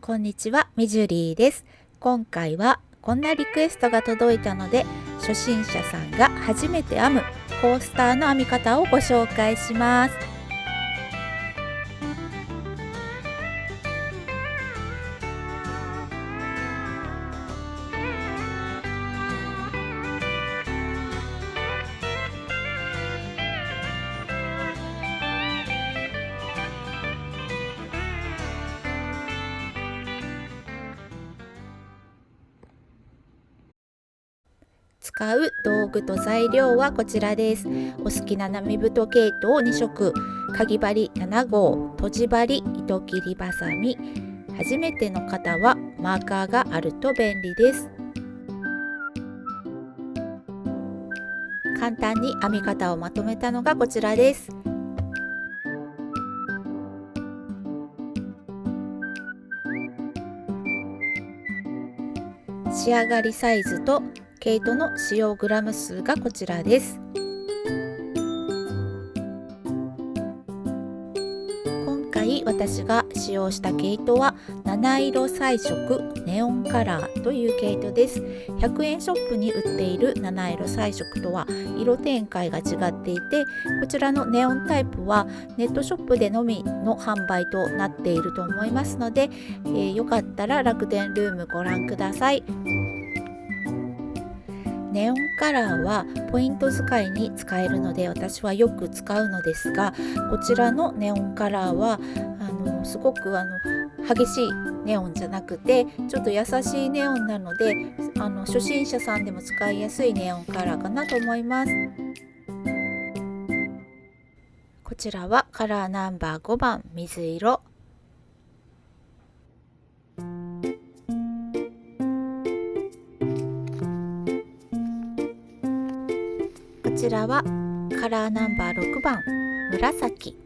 こんにちは、みじゅりーです。今回はこんなリクエストが届いたので、初心者さんが初めて編むコースターの編み方をご紹介します。使う道具と材料はこちらです。お好きな並太毛糸を2色、かぎ針7号、とじ針、糸切りばさみ。初めての方はマーカーがあると便利です。簡単に編み方をまとめたのがこちらです。仕上がりサイズと毛糸の使用グラム数がこちらです。今回私が使用した毛糸は七色彩色ネオンカラーという毛糸です。100円ショップに売っている七色彩色とは色展開が違っていて、こちらのネオンタイプはネットショップでのみの販売となっていると思いますので、よかったら楽天ルームご覧ください。ネオンカラーはポイント使いに使えるので私はよく使うのですが、こちらのネオンカラーはすごく激しいネオンじゃなくてちょっと優しいネオンなので初心者さんでも使いやすいネオンカラーかなと思います。こちらはカラーナンバー5番水色。こちらはカラーナンバー6番紫。こ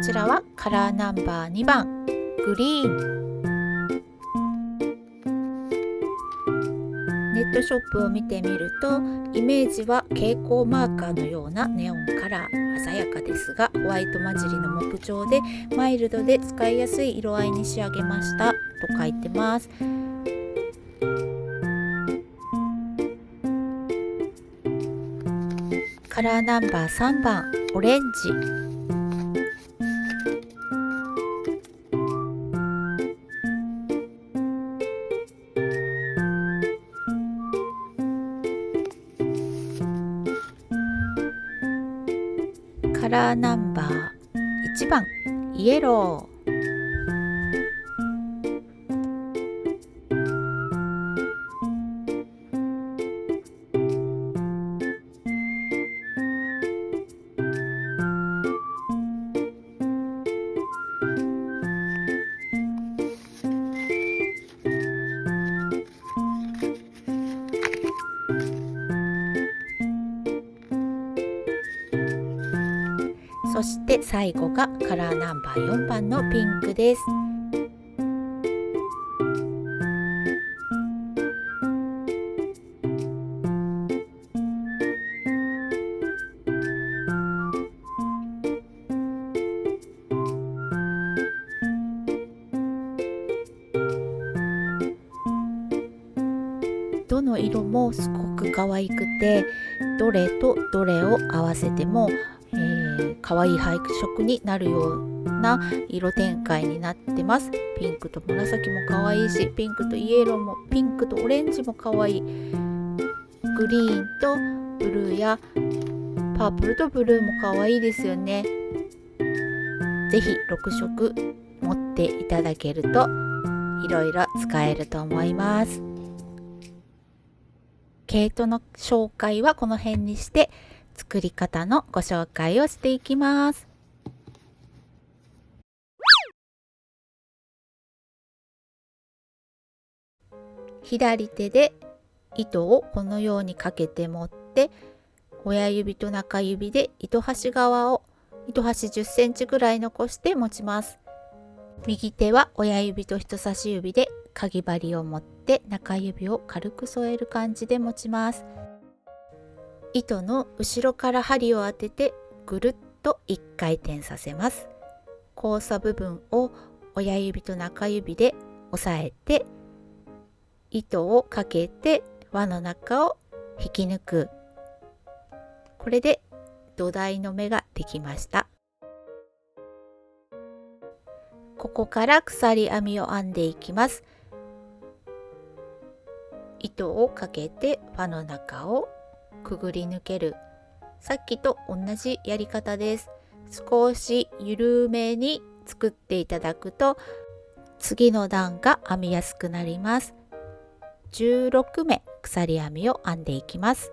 ちらはカラーナンバー2番グリーン。ネットショップを見てみるとイメージは蛍光マーカーのようなネオンカラー、鮮やかですがホワイト混じりの木調でマイルドで使いやすい色合いに仕上げましたと書いてます。カラーナンバー3番オレンジ。カラーナンバー1番イエロー。そして最後がカラーナンバー4番のピンクです。どの色もすごく可愛くて、どれとどれを合わせても可愛い配色になるような色展開になってます。ピンクと紫も可愛いし、ピンクとイエローも、ピンクとオレンジも可愛い。グリーンとブルーやパープルとブルーも可愛いですよね。ぜひ6色持っていただけるといろいろ使えると思います。毛糸の紹介はこの辺にして作り方のご紹介をしていきます。左手で糸をこのようにかけて持って、親指と中指で糸端側を糸端10センチぐらい残して持ちます。右手は親指と人差し指でかぎ針を持って中指を軽く添える感じで持ちます。糸の後ろから針を当ててぐるっと1回転させます。交差部分を親指と中指で押さえて糸をかけて輪の中を引き抜く。これで土台の目ができました。ここから鎖編みを編んでいきます。糸をかけて輪の中をくぐり抜ける。さっきと同じやり方です。少し緩めに作っていただくと次の段が編みやすくなります。16目鎖編みを編んでいきます。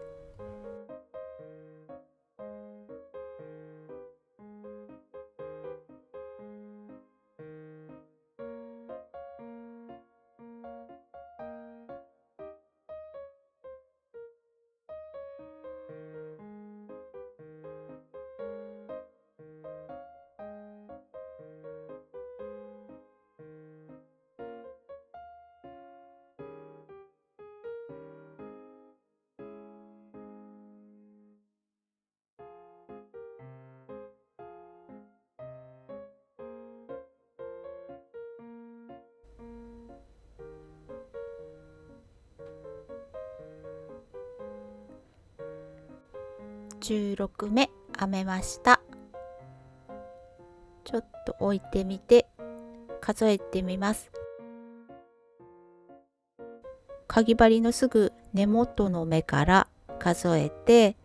16目編めました。ちょっと置いてみて数えてみます。かぎ針のすぐ根元の目から数えて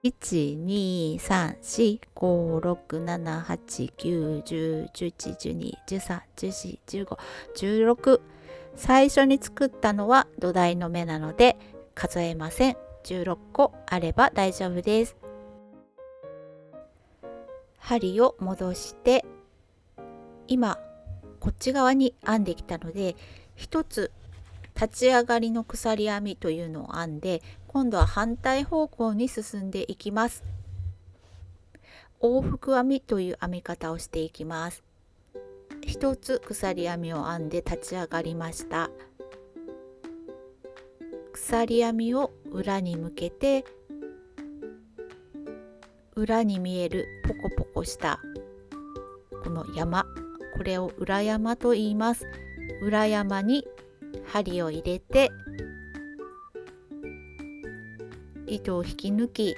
1,2,3,4,5,6,7,8,9,10,11,12,13,14,15,16最初に作ったのは土台の目なので数えません。16個あれば大丈夫です。針を戻して今こっち側に編んできたので一つ立ち上がりの鎖編みというのを編んで今度は反対方向に進んでいきます。往復編みという編み方をしていきます。一つ鎖編みを編んで立ち上がりました。鎖編みを裏に向けて裏に見えるポコポコしたこの山、これを裏山と言います。裏山に針を入れて糸を引き抜き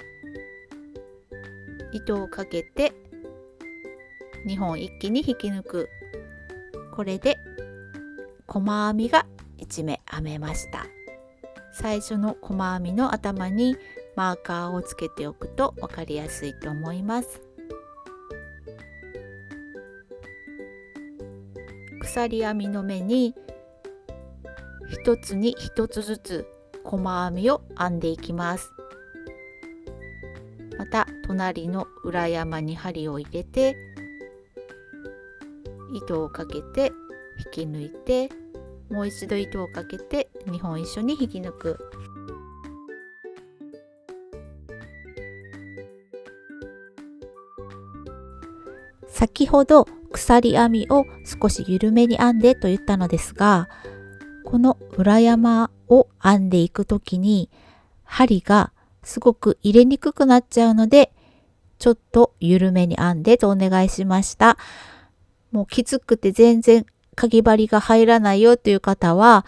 糸をかけて2本一気に引き抜く。これで細編みが1目編めました。最初の細編みの頭にマーカーをつけておくと分かりやすいと思います。鎖編みの目に一つに一つずつ細編みを編んでいきます。また隣の裏山に針を入れて糸をかけて引き抜いてもう一度糸をかけて2本一緒に引き抜く。先ほど鎖編みを少し緩めに編んでと言ったのですが、この裏山を編んでいくときに針がすごく入れにくくなっちゃうのでちょっと緩めに編んでとお願いしました。もうきつくて全然かぎ針が入らないよという方は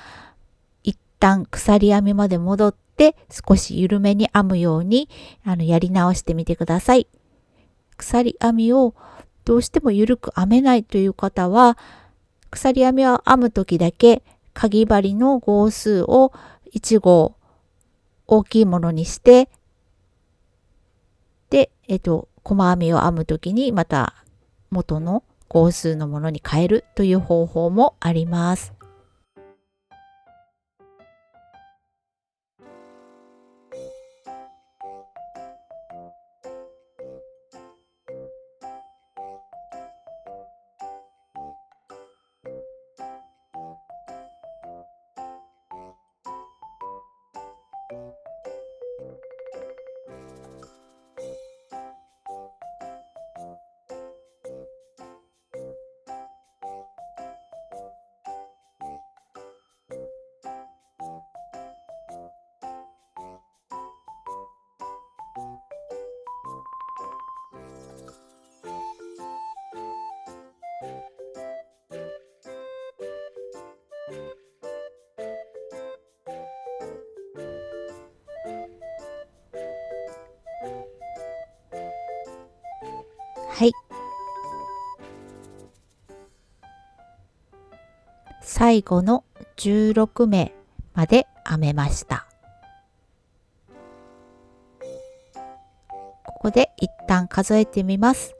一旦鎖編みまで戻って少し緩めに編むようにやり直してみてください。鎖編みをどうしても緩く編めないという方は鎖編みを編む時だけかぎ針の号数を1号大きいものにしてで、細編みを編む時にまた元の号数のものに変えるという方法もあります。最後の16目まで編めました。ここで一旦数えてみます。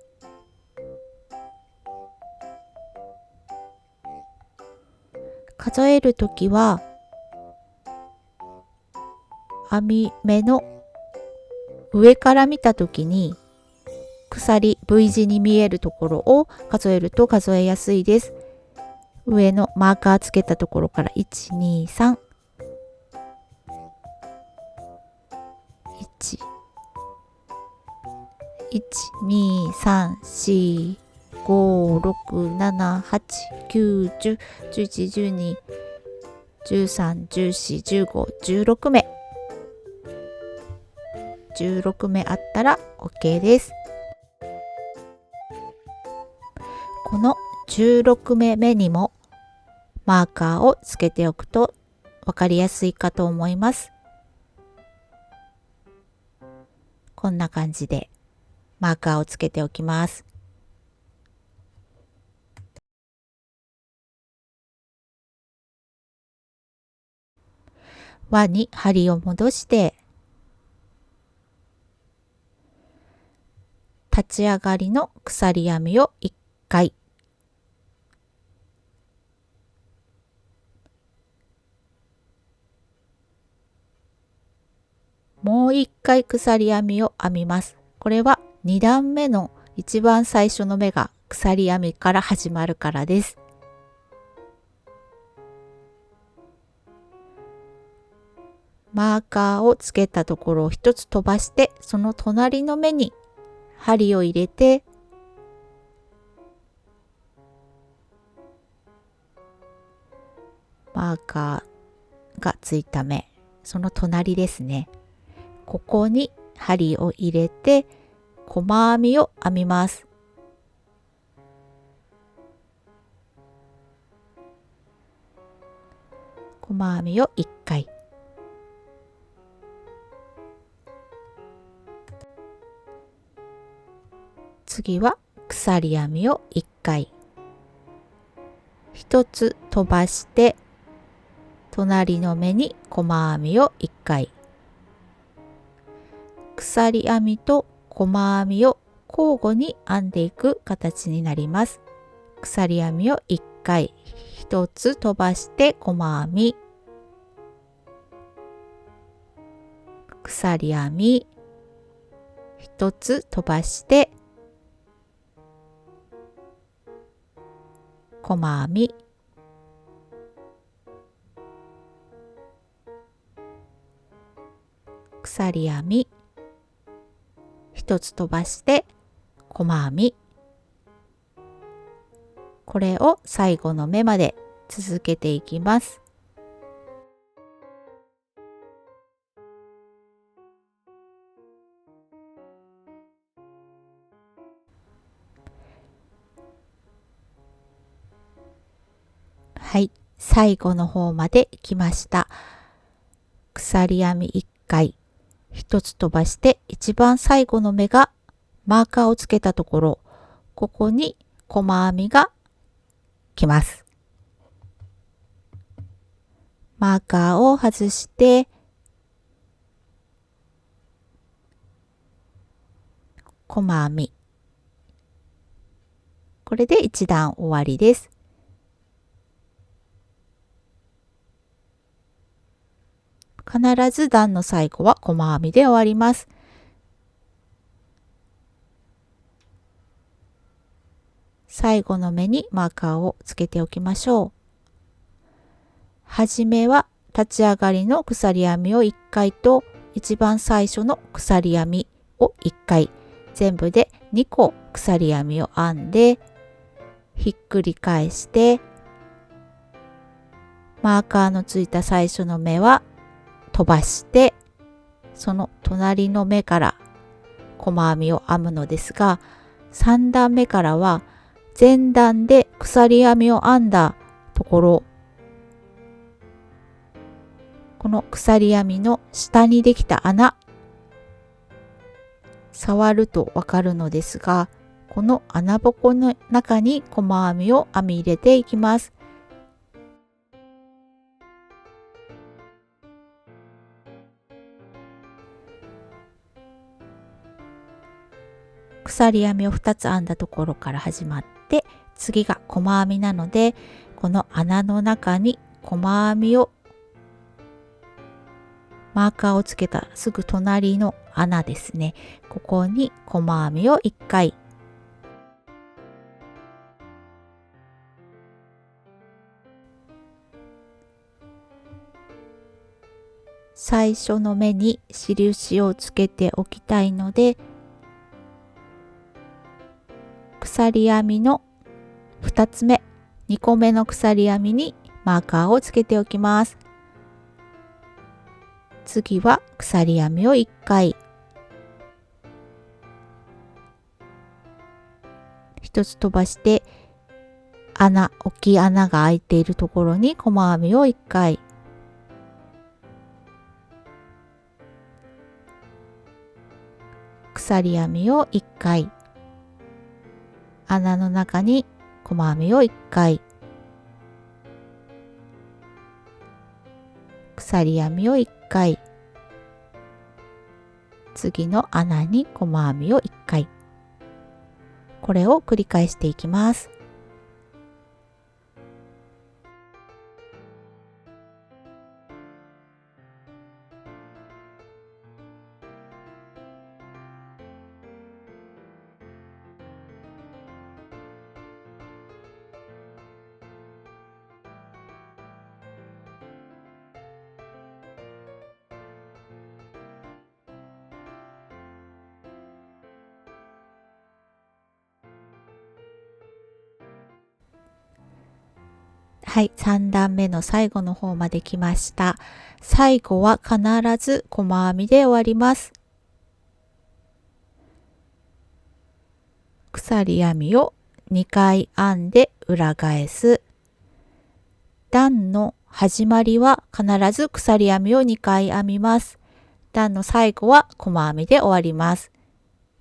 数えるときは編み目の上から見たときに鎖 V 字に見えるところを数えると数えやすいです。上のマーカーつけたところから1、2、3、1、1、2、3、4、5、6、7、8、9、10、11、12、13、14、15、16目。16目あったら OK です。この16目目にもマーカーをつけておくと分かりやすいかと思います。こんな感じでマーカーをつけておきます。輪に針を戻して立ち上がりの鎖編みを1回、もう1回鎖編みを編みます。これは2段目の一番最初の目が鎖編みから始まるからです。マーカーをつけたところを1つ飛ばして、その隣の目に針を入れてマーカーがついた目、その隣ですね。ここに針を入れて細編みを編みます。細編みを1回、次は鎖編みを1回、1つ飛ばして隣の目に細編みを1回、鎖編みと細編みを交互に編んでいく形になります。鎖編みを1回、1つ飛ばして細編み、鎖編み、1つ飛ばして細編み、鎖編み、1つ飛ばして細編み、これを最後の目まで続けていきます。はい、最後の方まで来ました。鎖編み1回、1つ飛ばして一番最後の目がマーカーをつけたところ、ここに細編みが来ます。マーカーを外して細編み、これで1段終わりです。必ず段の最後は細編みで終わります。最後の目にマーカーをつけておきましょう。はじめは立ち上がりの鎖編みを1回と一番最初の鎖編みを1回、全部で2個鎖編みを編んでひっくり返してマーカーのついた最初の目は飛ばしてその隣の目から細編みを編むのですが、3段目からは前段で鎖編みを編んだところ、この鎖編みの下にできた穴、触るとわかるのですが、この穴ぼこの中に細編みを編み入れていきます。鎖編みを2つ編んだところから始まって、次が細編みなので、この穴の中に細編みをマーカーをつけたすぐ隣の穴ですね。ここに細編みを1回。最初の目に印をつけておきたいので、鎖編みの2つ目、2個目の鎖編みにマーカーをつけておきます。次は鎖編みを1回。1つ飛ばして、大きい穴が開いているところに細編みを1回。鎖編みを1回。穴の中に細編みを1回。鎖編みを1回。次の穴に細編みを1回。これを繰り返していきます。はい、3段目の最後の方まで来ました。最後は必ず細編みで終わります。鎖編みを2回編んで裏返す。段の始まりは必ず鎖編みを2回編みます。段の最後は細編みで終わります。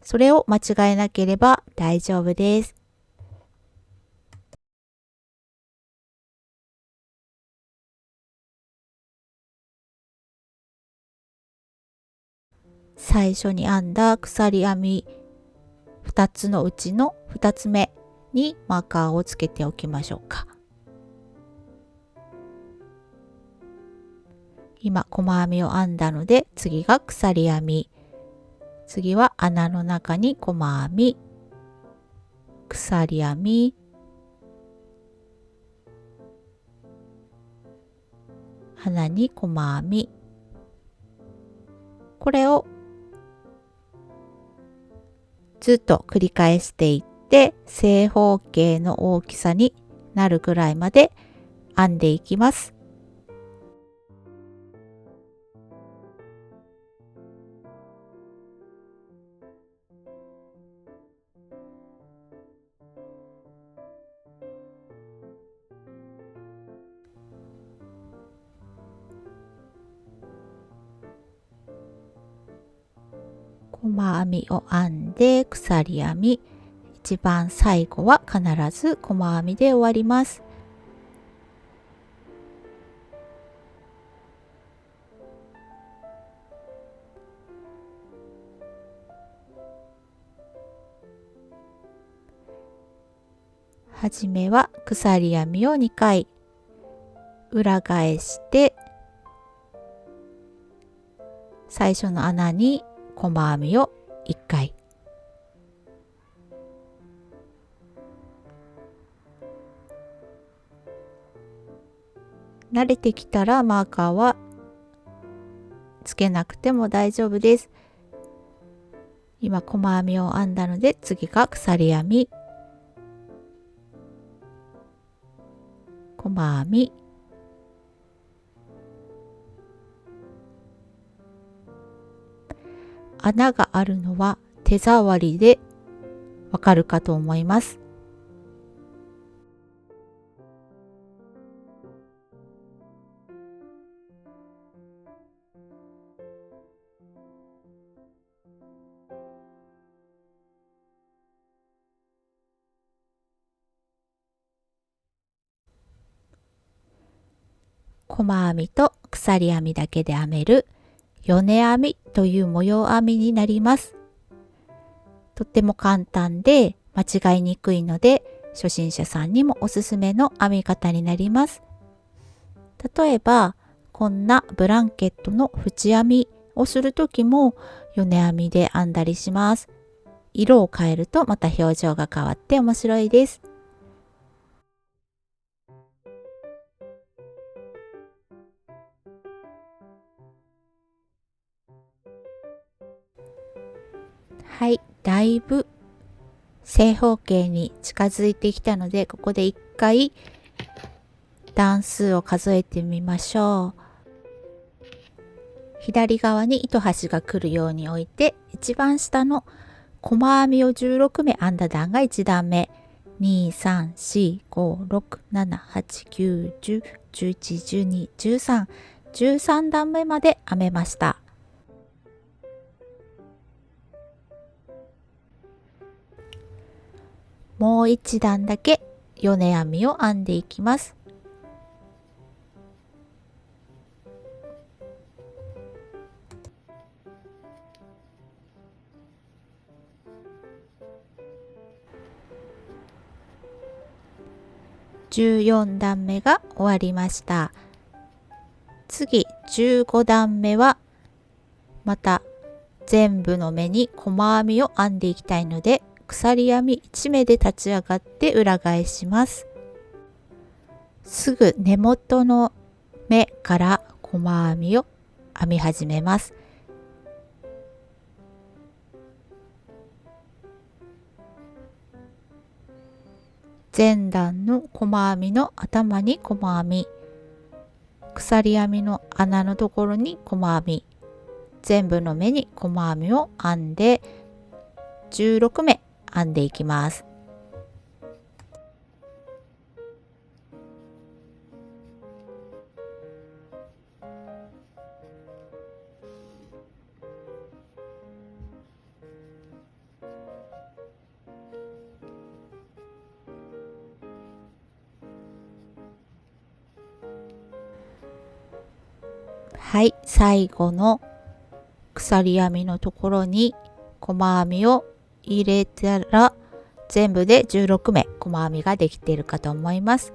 それを間違えなければ大丈夫です。最初に編んだ鎖編み2つのうちの2つ目にマーカーをつけておきましょうか。今細編みを編んだので、次が鎖編み。次は穴の中に細編み、鎖編み、穴に細編み。これをずっと繰り返していって、正方形の大きさになるぐらいまで編んでいきます。細編みを編んで鎖編み、一番最後は必ず細編みで終わります。はじめは鎖編みを2回裏返して、最初の穴に細編みを1回。慣れてきたらマーカーはつけなくても大丈夫です。今細編みを編んだので、次が鎖編み、細編み、穴があるのは手触りでわかるかと思います。細編みと鎖編みだけで編める米編みという模様編みになります。とっても簡単で間違いにくいので、初心者さんにもおすすめの編み方になります。例えば、こんなブランケットの縁編みをするときもヨネ編みで編んだりします。色を変えるとまた表情が変わって面白いです。はい、だいぶ正方形に近づいてきたので、ここで一回段数を数えてみましょう。左側に糸端が来るように置いて、一番下の細編みを16目編んだ段が1段目。2、3、4、5、6、7、8、9、10、11、12、13、13段目まで編めました。もう一段だけヨネ編みを編んでいきます。14段目が終わりました。次15段目はまた全部の目に細編みを編んでいきたいので、鎖編み1目で立ち上がって裏返します。すぐ根元の目から細編みを編み始めます。前段の細編みの頭に細編み、鎖編みの穴のところに細編み、全部の目に細編みを編んで16目編んでいきます。はい、最後の鎖編みのところに細編みを入れたら、全部で16目細編みができているかと思います。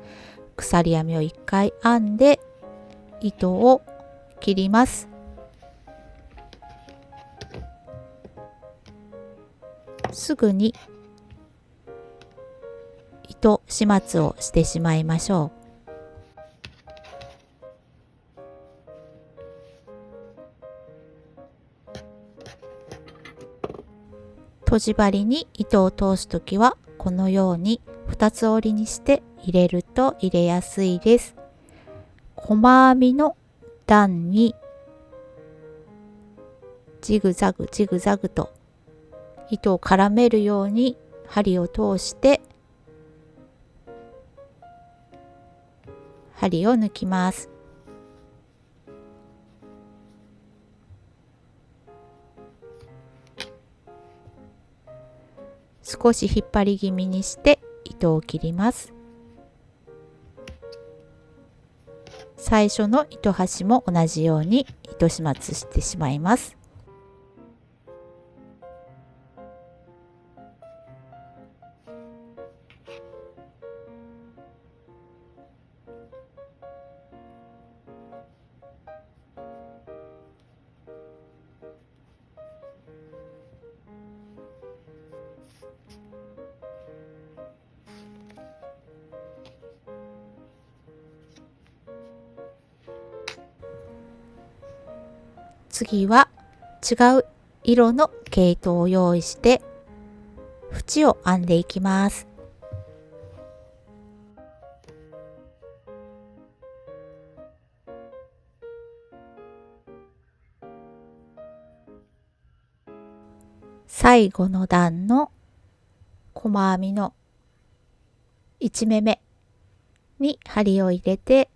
鎖編みを1回編んで糸を切ります。すぐに糸始末をしてしまいましょう。とじ針に糸を通すときはこのように2つ折りにして入れると入れやすいです。細編みの段にジグザグジグザグと糸を絡めるように針を通して針を抜きます。少し引っ張り気味にして糸を切ります。最初の糸端も同じように糸始末してしまいます。次は違う色の毛糸を用意して縁を編んでいきます。最後の段の細編みの1目目に針を入れて、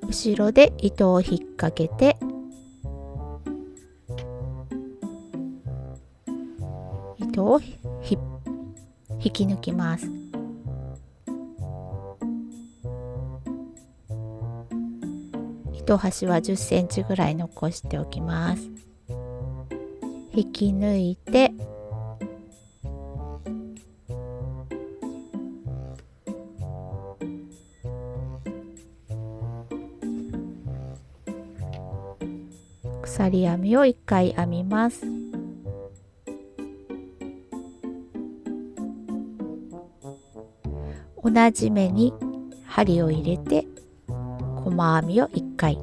後ろで糸を引っ掛けて糸を引き抜きます。一端は10センチぐらい残しておきます。引き抜いて鎖編みを1回編みます。同じ目に針を入れて細編みを1回、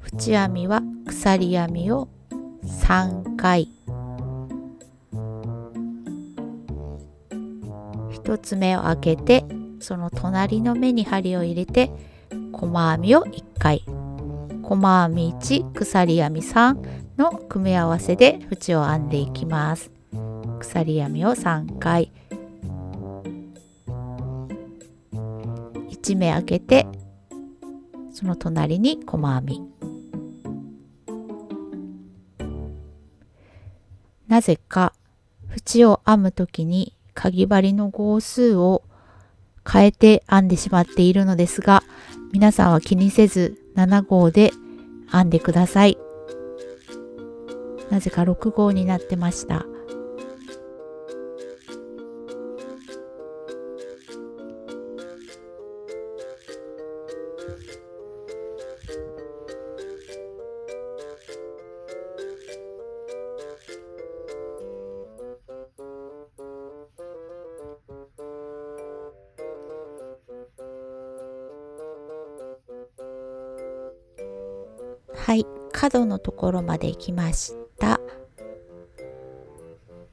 縁編みは鎖編みを3回、1つ目を開けてその隣の目に針を入れて細編みを1回、細編み1、鎖編み3の組み合わせで縁を編んでいきます。鎖編みを3回、1目開けてその隣に細編み。なぜか縁を編むときにかぎ針の号数を変えて編んでしまっているのですが、皆さんは気にせず7号で編んでください。なぜか6号になってました。はい、角のところまで来ました。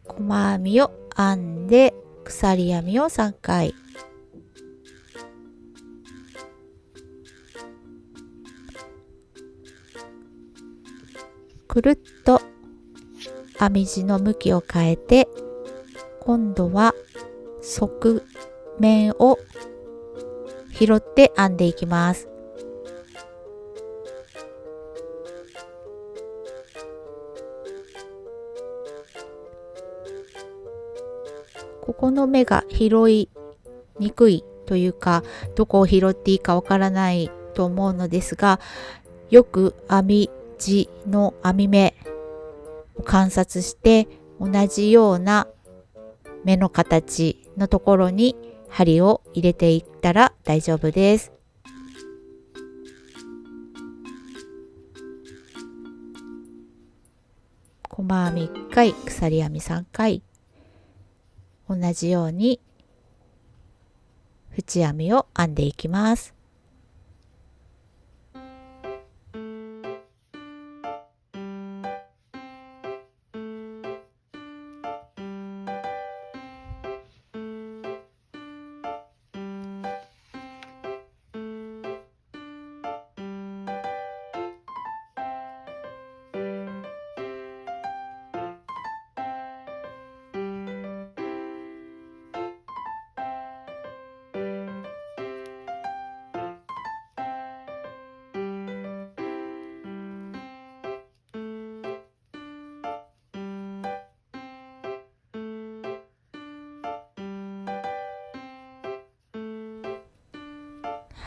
細編みを編んで鎖編みを3回、くるっと編み地の向きを変えて、今度は側面を拾って編んでいきます。ここの目が拾いにくいというか、どこを拾っていいかわからないと思うのですが、よく編み地の編み目を観察して同じような目の形のところに針を入れていったら大丈夫です。細編み1回、鎖編み3回、同じように縁編みを編んでいきます。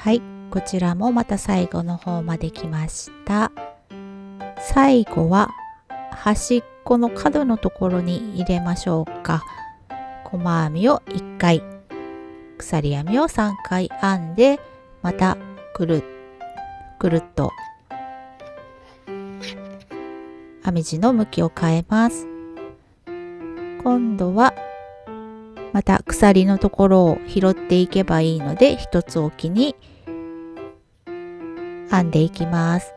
はい、こちらもまた最後の方まで来ました。最後は端っこの角のところに入れましょうか。細編みを1回、鎖編みを3回編んで、またくるっと編み地の向きを変えます。今度はまた鎖のところを拾っていけばいいので、一つおきに編んでいきます。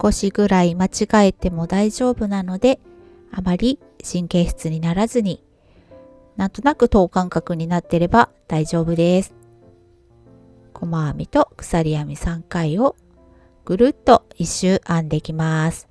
少しぐらい間違えても大丈夫なので、あまり神経質にならずになんとなく等間隔になってれば大丈夫です。細編みと鎖編み3回をぐるっと1周編んでいきます。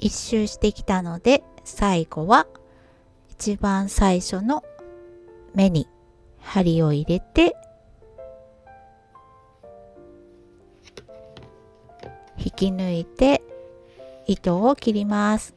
一周してきたので、最後は一番最初の目に針を入れて引き抜いて糸を切ります。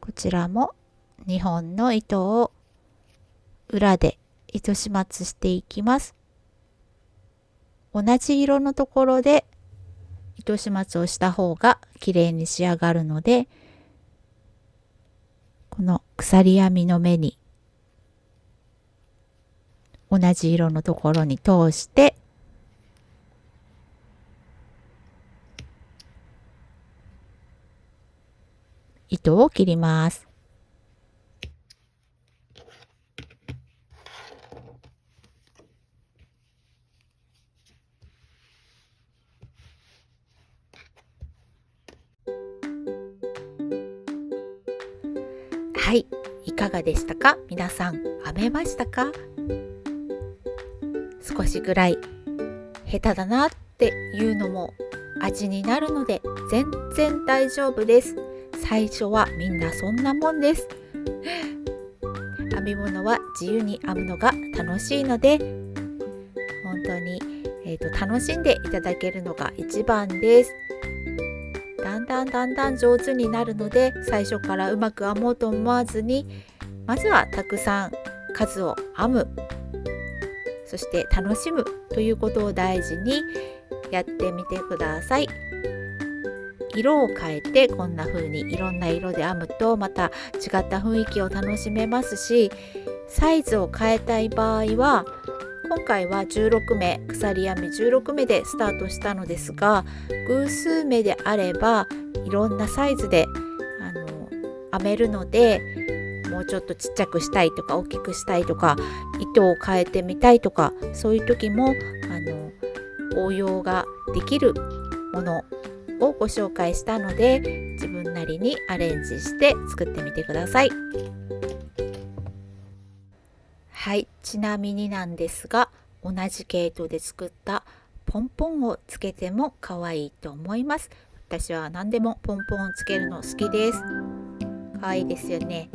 こちらも2本の糸を裏で糸始末していきます。同じ色のところで糸始末をした方が綺麗に仕上がるので、この鎖編みの目に同じ色のところに通して糸を切ります。はい、いかがでしたか？皆さん編めましたか？少しぐらい下手だなっていうのも味になるので全然大丈夫です。最初はみんなそんなもんです。編み物は自由に編むのが楽しいので、本当に、楽しんでいただけるのが一番です。だんだん上手になるので、最初からうまく編もうと思わずに、まずはたくさん数を編む、そして楽しむということを大事にやってみてください。色を変えてこんな風にいろんな色で編むとまた違った雰囲気を楽しめますし、サイズを変えたい場合は、今回は16目鎖編み16目でスタートしたのですが、偶数目であればいろんなサイズで編めるので、もうちょっとちっちゃくしたいとか大きくしたいとか糸を変えてみたいとか、そういう時も応用ができるものをご紹介したので、自分なりにアレンジして作ってみてください。はい、ちなみになんですが、同じ毛糸で作ったポンポンをつけても可愛いと思います。私は何でもポンポンをつけるの好きです。可愛いですよね。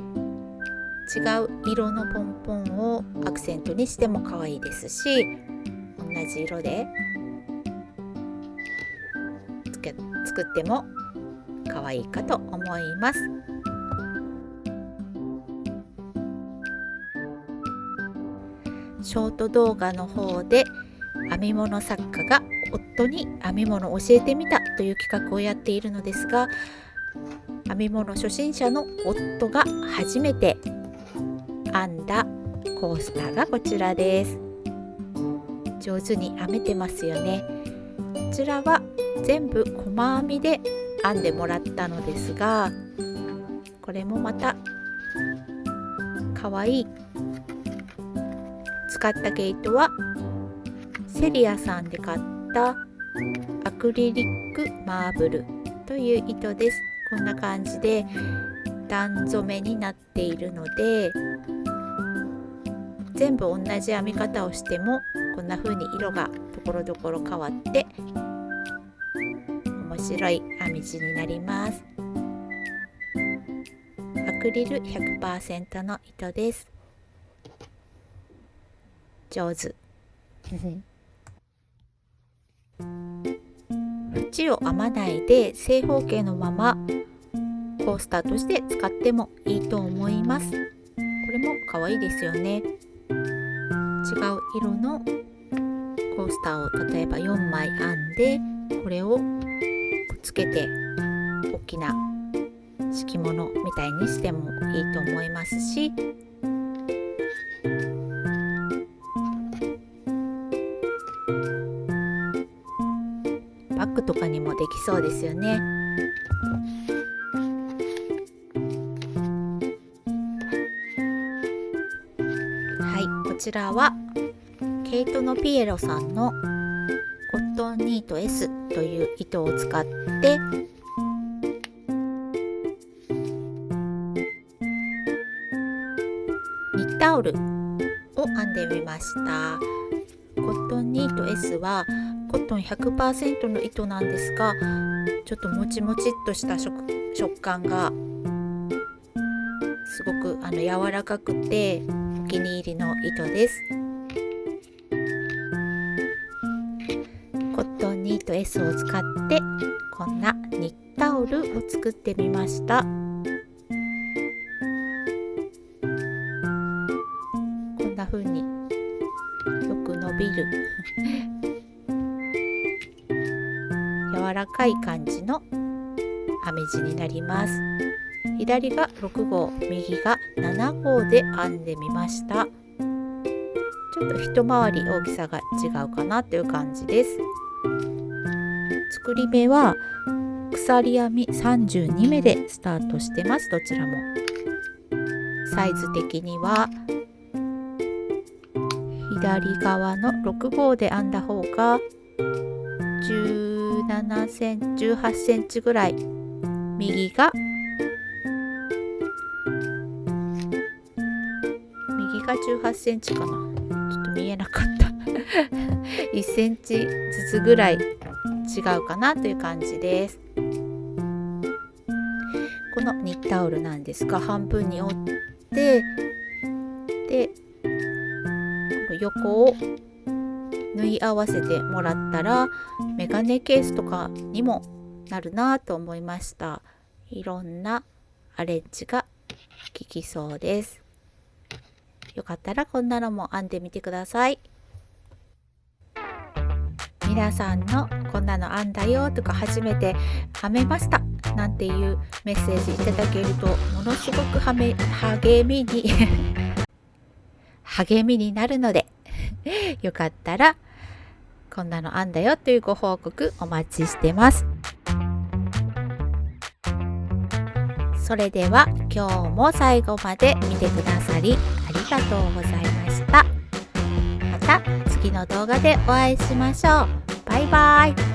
違う色のポンポンをアクセントにしても可愛いですし、同じ色で作っても可愛いかと思います。ショート動画の方で編み物作家が夫に編み物を教えてみたという企画をやっているのですが、編み物初心者の夫が初めて編んだコースターがこちらです。上手に編めてますよね。こちらは全部細編みで編んでもらったのですが、これもまたかわいい。使った毛糸はセリアさんで買ったアクリリックマーブルという糸です。こんな感じで段染めになっているので、全部同じ編み方をしてもこんな風に色がところどころ変わって面白い編み地になります。アクリル 100% の糸です。上手。縁を編まないで正方形のままコースターとして使ってもいいと思います。これも可愛いですよね。違う色のコースターを例えば4枚編んで、これをくっつけて大きな敷物みたいにしてもいいと思いますし、バッグとかにもできそうですよね。はい、こちらは毛糸のピエロさんのコットンニート S という糸を使ってニッタオルを編んでみました。コットンニート S はコットン 100% の糸なんですが、ちょっともちもちっとした食感がすごく柔らかくてお気に入りの糸です。コットンニート S を使ってこんなニッタオルを作ってみました。こんな風によく伸びる柔らかい感じの編み地になります。左が6号、右が7号で編んでみました。ちょっと一回り大きさが違うかなという感じです。作り目は鎖編み32目でスタートしてます。どちらもサイズ的には左側の6号で編んだ方が17センチ、18センチぐらい、右が18センチかな、ちょっと見えなかった1センチずつぐらい違うかなという感じです。このニッタオルなんですが、半分に折ってで横を縫い合わせてもらったらメガネケースとかにもなるなと思いました。いろんなアレンジが効きそうです。よかったらこんなのも編んでみてください。皆さんのこんなの編んだよとか、初めて編めましたなんていうメッセージいただけるとものすごく励みに励みになるのでよかったらこんなの編んだよというご報告お待ちしてます。それでは今日も最後まで見てくださりありがとうございました。また次の動画でお会いしましょう。バイバイ。